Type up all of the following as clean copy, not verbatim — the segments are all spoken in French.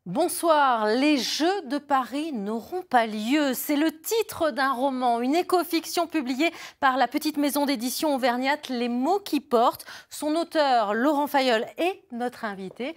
Bonsoir, les Jeux de Paris n'auront pas lieu. C'est le titre d'un roman, une éco-fiction publiée par la petite maison d'édition auvergnate Les mots qui portent. Son auteur, Laurent Fayolle, est notre invité.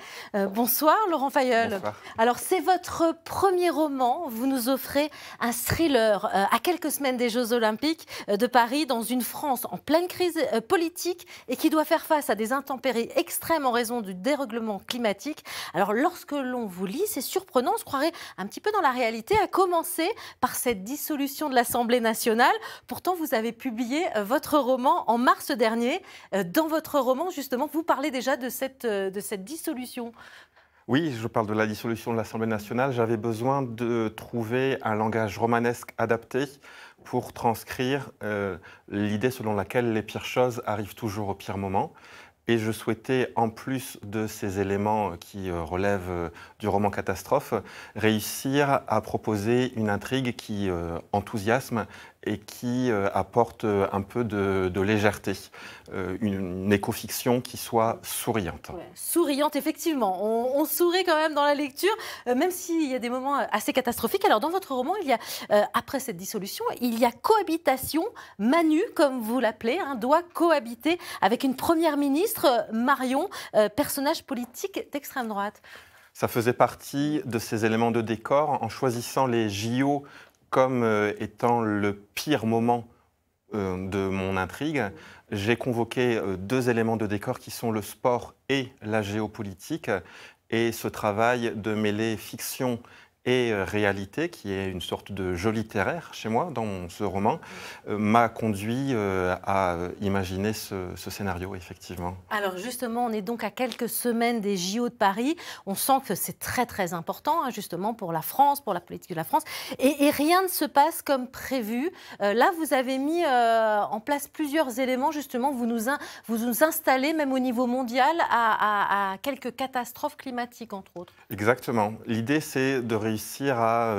Bonsoir Laurent Fayolle. Bonsoir. Alors c'est votre premier roman. Vous nous offrez un thriller à quelques semaines des Jeux Olympiques de Paris, dans une France en pleine crise politique et qui doit faire face à des intempéries extrêmes en raison du dérèglement climatique. Alors lorsque l'on vous lit, c'est surprenant, on se croirait un petit peu dans la réalité, à commencer par cette dissolution de l'Assemblée nationale. Pourtant, vous avez publié votre roman en mars dernier. Dans votre roman, justement, vous parlez déjà de cette dissolution. Oui, je parle de la dissolution de l'Assemblée nationale. J'avais besoin de trouver un langage romanesque adapté pour transcrire l'idée selon laquelle les pires choses arrivent toujours au pire moment. Et je souhaitais, en plus de ces éléments qui relèvent du roman catastrophe, réussir à proposer une intrigue qui enthousiasme et qui apporte un peu de légèreté. Une éco-fiction qui soit souriante. Ouais, souriante, effectivement. On sourit quand même dans la lecture, même s'il y a des moments assez catastrophiques. Alors, dans votre roman, il y a, après cette dissolution, il y a cohabitation. Manu, comme vous l'appelez, doit cohabiter avec une première ministre, Marion, personnage politique d'extrême droite. Ça faisait partie de ces éléments de décor en choisissant les JO comme étant le pire moment de mon intrigue. J'ai convoqué deux éléments de décor qui sont le sport et la géopolitique. Et ce travail de mêler fiction et réalité, qui est une sorte de jeu littéraire chez moi dans ce roman, m'a conduit à imaginer ce scénario, effectivement. Alors justement, on est donc à quelques semaines des JO de Paris. On sent que c'est très très important, justement, pour la France, pour la politique de la France. Et rien ne se passe comme prévu. Là, vous avez mis en place plusieurs éléments, justement. Vous nous installez, même au niveau mondial, à quelques catastrophes climatiques, entre autres. Exactement. L'idée, c'est de réussir à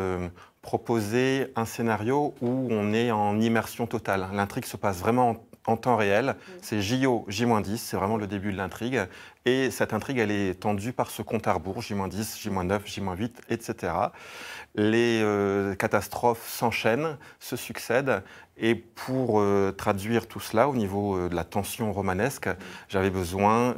proposer un scénario où on est en immersion totale. L'intrigue se passe vraiment en temps réel. C'est JO, J-10, c'est vraiment le début de l'intrigue. Et cette intrigue, elle est tendue par ce compte à rebours, J-10, J-9, J-8, etc. Les catastrophes s'enchaînent, se succèdent. Et pour traduire tout cela au niveau de la tension romanesque, j'avais besoin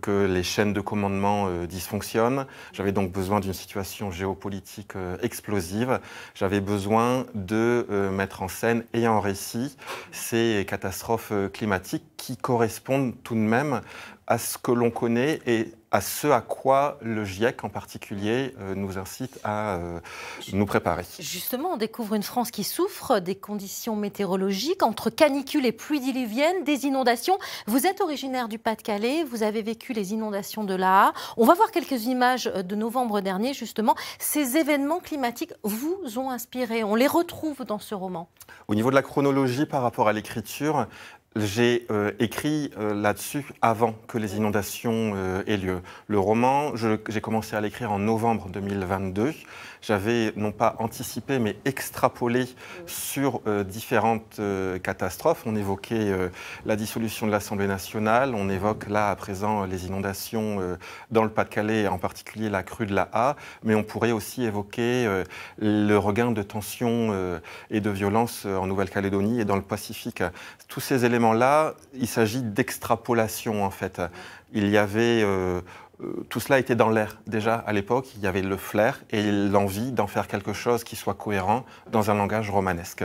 que les chaînes de commandement dysfonctionnent. J'avais donc besoin d'une situation géopolitique explosive. J'avais besoin de mettre en scène et en récit ces catastrophes climatiques qui correspondent tout de même à ce que l'on connaît et à ce à quoi le GIEC en particulier nous incite à nous préparer. Justement, on découvre une France qui souffre des conditions météorologiques, entre canicules et pluies diluviennes, des inondations. Vous êtes originaire du Pas-de-Calais, vous avez vécu les inondations de l'Aa. On va voir quelques images de novembre dernier, justement. Ces événements climatiques vous ont inspiré, on les retrouve dans ce roman. Au niveau de la chronologie par rapport à l'écriture, j'ai écrit là-dessus avant que les inondations aient lieu. Le roman, j'ai commencé à l'écrire en novembre 2022. J'avais non pas anticipé, mais extrapolé sur différentes catastrophes. On évoquait la dissolution de l'Assemblée nationale, on évoque là à présent les inondations dans le Pas-de-Calais, en particulier la crue de la Aa, mais on pourrait aussi évoquer le regain de tensions et de violence en Nouvelle-Calédonie et dans le Pacifique. Tous ces éléments-là, il s'agit d'extrapolation en fait. Il y avait... tout cela était dans l'air déjà à l'époque, il y avait le flair et l'envie d'en faire quelque chose qui soit cohérent dans un langage romanesque.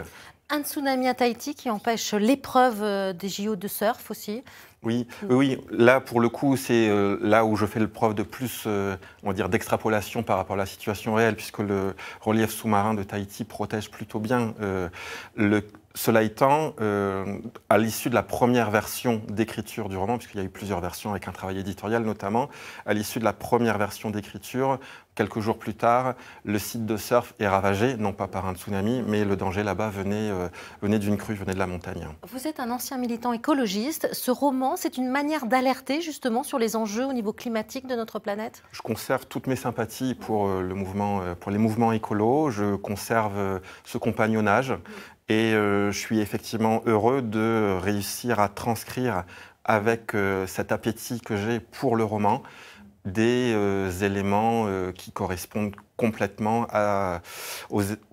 Un tsunami à Tahiti qui empêche l'épreuve des JO de surf aussi. Oui, oui, là pour le coup c'est là où je fais le preuve de plus, on va dire, d'extrapolation par rapport à la situation réelle, puisque le relief sous-marin de Tahiti protège plutôt bien cela étant, à l'issue de la première version d'écriture du roman, puisqu'il y a eu plusieurs versions avec un travail éditorial notamment, à l'issue de la première version d'écriture, quelques jours plus tard, le site de surf est ravagé, non pas par un tsunami, mais le danger là-bas venait d'une crue, venait de la montagne. Vous êtes un ancien militant écologiste. Ce roman, c'est une manière d'alerter justement sur les enjeux au niveau climatique de notre planète? Je conserve toutes mes sympathies pour les mouvements écolos, je conserve ce compagnonnage. Et je suis effectivement heureux de réussir à transcrire avec cet appétit que j'ai pour le roman des éléments qui correspondent complètement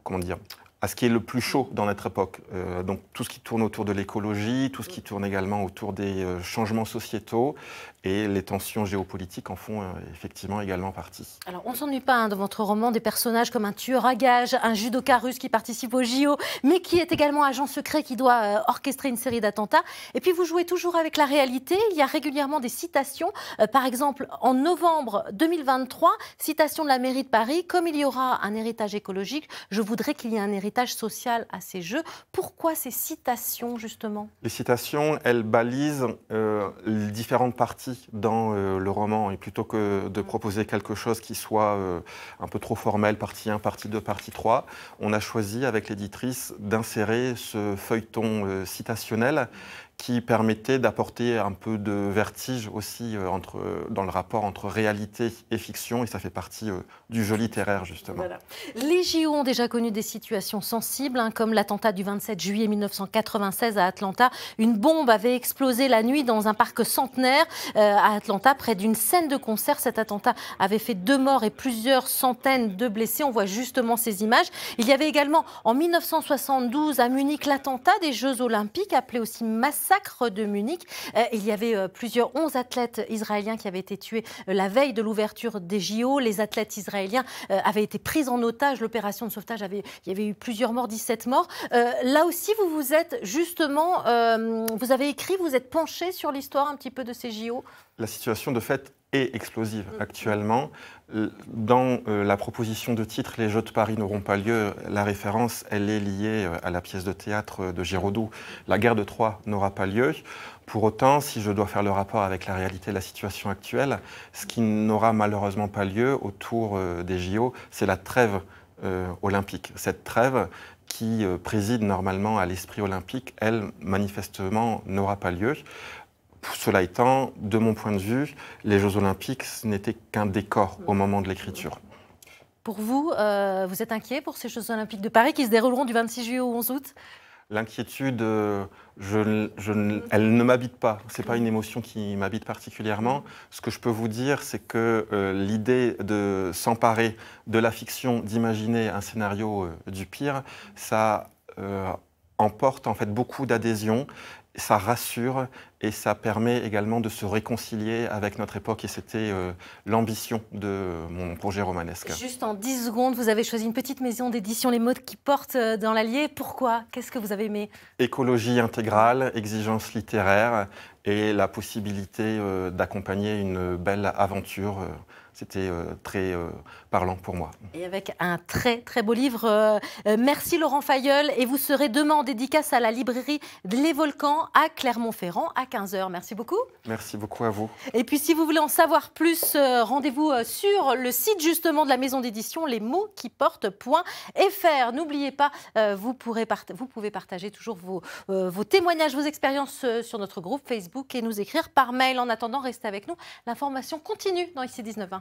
comment dire, à ce qui est le plus chaud dans notre époque. Donc tout ce qui tourne autour de l'écologie, tout ce qui tourne également autour des changements sociétaux, et les tensions géopolitiques en font effectivement également partie. Alors, on ne s'ennuie pas dans votre roman des personnages comme un tueur à gages, un judoka russe qui participe au JO, mais qui est également agent secret qui doit orchestrer une série d'attentats. Et puis, vous jouez toujours avec la réalité. Il y a régulièrement des citations. Par exemple, en novembre 2023, citation de la mairie de Paris, « Comme il y aura un héritage écologique, je voudrais qu'il y ait un héritage social à ces Jeux ». Pourquoi ces citations, justement? Les citations, elles balisent les différentes parties dans le roman, et plutôt que de proposer quelque chose qui soit un peu trop formel, partie 1, partie 2, partie 3, on a choisi avec l'éditrice d'insérer ce feuilleton citationnel qui permettait d'apporter un peu de vertige aussi dans le rapport entre réalité et fiction, et ça fait partie du jeu littéraire, justement. Voilà. Les JO ont déjà connu des situations sensibles, comme l'attentat du 27 juillet 1996 à Atlanta. Une bombe avait explosé la nuit dans un parc centenaire à Atlanta, près d'une scène de concert. Cet attentat avait fait 2 morts et plusieurs centaines de blessés. On voit justement ces images. Il y avait également en 1972 à Munich l'attentat des Jeux Olympiques, appelé aussi massacre de Munich. Il y avait 11 athlètes israéliens qui avaient été tués la veille de l'ouverture des JO. Les athlètes israéliens avaient été pris en otage. L'opération de sauvetage, il y avait eu plusieurs morts, 17 morts. Là aussi, vous êtes justement, vous avez écrit, vous êtes penché sur l'histoire un petit peu de ces JO. La situation de fait est explosive actuellement. Dans la proposition de titre « Les Jeux de Paris n'auront pas lieu », la référence, elle est liée à la pièce de théâtre de Giraudoux. La guerre de Troie n'aura pas lieu. Pour autant, si je dois faire le rapport avec la réalité de la situation actuelle, ce qui n'aura malheureusement pas lieu autour des JO, c'est la trêve olympique. Cette trêve qui préside normalement à l'esprit olympique, elle, manifestement, n'aura pas lieu. Cela étant, de mon point de vue, les Jeux Olympiques, ce n'était qu'un décor au moment de l'écriture. Pour vous, vous êtes inquiet pour ces Jeux Olympiques de Paris qui se dérouleront du 26 juillet au 11 août? L'inquiétude, elle ne m'habite pas. Ce n'est pas une émotion qui m'habite particulièrement. Ce que je peux vous dire, c'est que l'idée de s'emparer de la fiction, d'imaginer un scénario du pire, ça emporte en fait beaucoup d'adhésion. Ça rassure et ça permet également de se réconcilier avec notre époque, et c'était l'ambition de mon projet romanesque. Juste en 10 secondes, vous avez choisi une petite maison d'édition Les Mots qui portent dans l'Allier. Pourquoi? Qu'est-ce que vous avez aimé? Écologie intégrale, exigence littéraire et la possibilité d'accompagner une belle aventure. C'était très parlant pour moi. Et avec un très très beau livre. Merci Laurent Failleul. Et vous serez demain en dédicace à la librairie Les Volcans à Clermont-Ferrand à 15 h. Merci beaucoup. Merci beaucoup à vous. Et puis si vous voulez en savoir plus, rendez-vous sur le site justement de la maison d'édition lesmotsquiportent.fr. N'oubliez pas, vous pouvez partager toujours vos témoignages, vos expériences sur notre groupe Facebook et nous écrire par mail. En attendant, restez avec nous. L'information continue dans ICI 19 20.